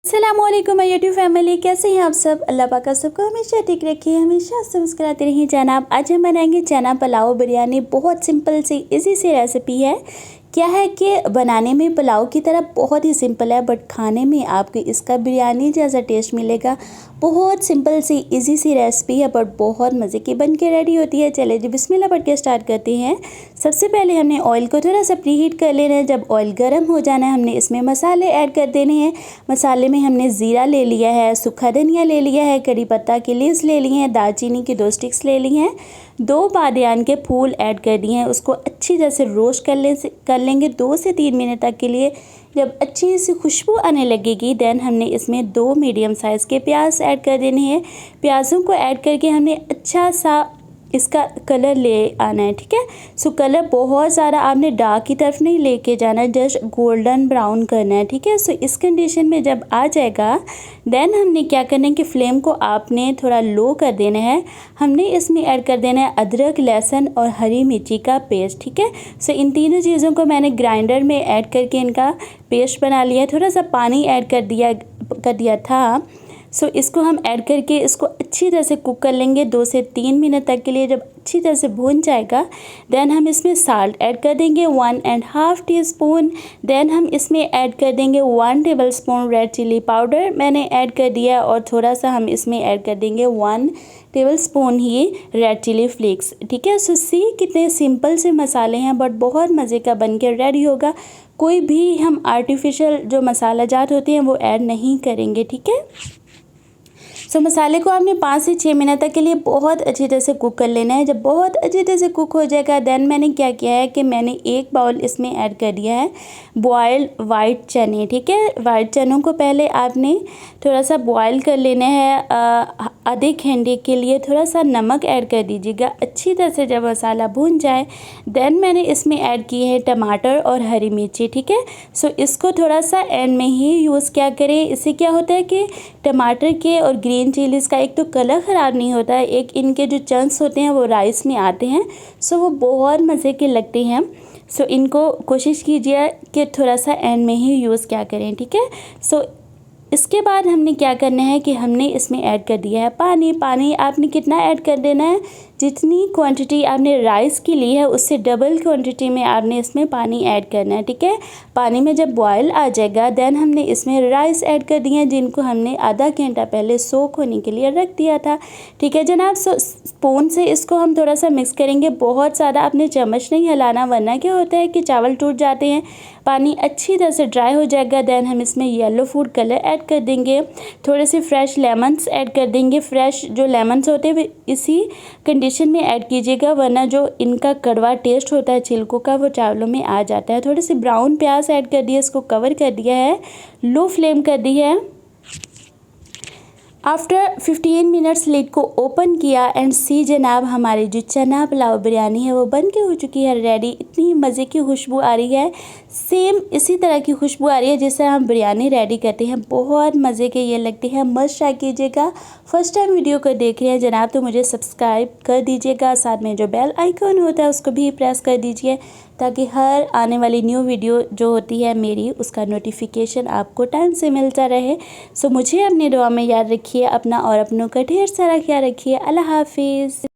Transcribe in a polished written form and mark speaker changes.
Speaker 1: अस्सलामुअलैकुम my YouTube family, कैसे हैं आप सब। अल्लाह पाक का सबको हमेशा ठीक रखिए, हमेशा सब मुस्कुराते रहिए जनाब। आज हम बनाएंगे चना पुलाव बिरयानी। बहुत सिंपल सी इजी सी रेसिपी है। क्या है कि बनाने में पुलाव की तरह बहुत ही सिंपल है, बट खाने में आपको इसका बिरयानी जैसा टेस्ट मिलेगा। बहुत सिंपल सी इजी सी रेसिपी है, बट बहुत मज़े की बन के रेडी होती है। चले जी बिस्मिल्लाह पढ़ के स्टार्ट करते हैं। सबसे पहले हमने ऑयल को थोड़ा सा प्रीहीट कर लेना है। जब ऑयल गर्म हो जाना है, हमने इसमें मसाले ऐड कर देने हैं। मसाले में हमने ज़ीरा ले लिया है, सूखा धनिया ले लिया है, करी पत्ता के लीव्स ले लिए हैं, दालचीनी की 2 स्टिक्स ले ली हैं, 2 बादियान के फूल ऐड कर दिए हैं। उसको अच्छी तरह से रोस्ट कर लेंगे 2 से 3 मिनट तक के लिए। जब अच्छी सी खुशबू आने लगेगी, देन हमने इसमें 2 मीडियम साइज़ के प्याज ऐड कर देने हैं। प्याज़ों को ऐड करके हमने अच्छा सा इसका कलर ले आना है, ठीक है। सो कलर बहुत ज़्यादा आपने डार्क की तरफ नहीं लेके जाना है, जस्ट गोल्डन ब्राउन करना है, ठीक है। सो इस कंडीशन में जब आ जाएगा, देन हमने क्या करना है कि फ्लेम को आपने थोड़ा लो कर देना है। हमने इसमें ऐड कर देना है अदरक, लहसुन और हरी मिर्ची का पेस्ट, ठीक है। सो इन तीनों चीज़ों को मैंने ग्राइंडर में ऐड करके इनका पेस्ट बना लिया है। थोड़ा सा पानी ऐड कर दिया था। सो इसको हम ऐड करके इसको अच्छी तरह से कुक कर लेंगे 2 से 3 मिनट तक के लिए। जब अच्छी तरह से भून जाएगा, देन हम इसमें साल्ट ऐड कर देंगे 1.5 टीस्पून। देन हम इसमें ऐड कर देंगे 1 टेबलस्पून रेड चिली पाउडर मैंने ऐड कर दिया, और थोड़ा सा हम इसमें ऐड कर देंगे 1 टेबलस्पून ही रेड चिली फ्लेक्स, ठीक है। सो सी कितने सिंपल से मसाले हैं, बट बहुत मज़े का बन के रेडी होगा। कोई भी हम आर्टिफिशियल जो मसाला जात होते हैं वो ऐड नहीं करेंगे, ठीक है। सो मसाले को आपने 5 से 6 मिनट तक के लिए बहुत अच्छी तरह से कुक कर लेना है। जब बहुत अच्छी तरह से कुक हो जाएगा, देन मैंने क्या किया है कि मैंने 1 बाउल इसमें ऐड कर दिया है बॉयल्ड वाइट चने, ठीक है। वाइट चनों को पहले आपने थोड़ा सा बॉयल कर लेना है। आधे घंटे के लिए थोड़ा सा नमक ऐड कर दीजिएगा। अच्छी तरह से जब मसाला भून जाए, देन मैंने इसमें ऐड किए हैं टमाटर और हरी मिर्ची, ठीक है। सो इसको थोड़ा सा एंड में ही यूज़ क्या करें। इससे क्या होता है कि टमाटर के और ग्रीन चिलीज़ का एक तो कलर ख़राब नहीं होता है, एक इनके जो चंक्स होते हैं वो राइस में आते हैं। सो वो बहुत मज़े के लगते हैं। सो इनको कोशिश कीजिए कि थोड़ा सा एंड में ही यूज़ क्या करें, ठीक है। सो इसके बाद हमने क्या करना है कि हमने इसमें ऐड कर दिया है पानी। पानी आपने कितना ऐड कर देना है, जितनी क्वांटिटी आपने राइस की ली है उससे डबल क्वांटिटी में आपने इसमें पानी ऐड करना है, ठीक है। पानी में जब बॉयल आ जाएगा, देन हमने इसमें राइस ऐड कर दिए हैं, जिनको हमने आधा घंटा पहले सोक होने के लिए रख दिया था, ठीक है जनाब। सो स्पून से इसको हम थोड़ा सा मिक्स करेंगे, बहुत ज़्यादा आपने चम्मच नहीं हिलाना, वरना क्या होता है कि चावल टूट जाते हैं। पानी अच्छी तरह से ड्राई हो जाएगा, देन हम इसमें येलो फूड कलर ऐड कर देंगे, थोड़े से फ्रेश लेमन्स ऐड कर देंगे। फ्रेश जो लेमन्स होते हैं इसी कंडीशन में ऐड कीजिएगा, वरना जो इनका कड़वा टेस्ट होता है छिलकों का वो चावलों में आ जाता है। थोड़े से ब्राउन प्याज ऐड कर दिया, इसको कवर कर दिया है, लो फ्लेम कर दी है। आफ्टर 15 मिनट्स लिड को ओपन किया एंड सी जनाब, हमारी जो चना पुलाव बिरयानी है वो बन के हो चुकी है रेडी। इतनी मज़े की खुशबू आ रही है, सेम इसी तरह की खुशबू आ रही है जिससे हम बिरयानी रेडी करते हैं। बहुत मज़े के ये लगते हैं, मस्ट ट्राई कीजिएगा। फर्स्ट टाइम वीडियो को देख रहे हैं जनाब तो मुझे सब्सक्राइब कर दीजिएगा, साथ में जो बेल आइकन होता है उसको भी प्रेस कर दीजिए, ताकि हर आने वाली न्यू वीडियो जो होती है मेरी उसका नोटिफिकेशन आपको टाइम से मिलता रहे। सो मुझे अपनी दुआ में याद रखिए, अपना और अपनों का ढेर सारा ख्याल रखिए। अल्लाह हाफिज़।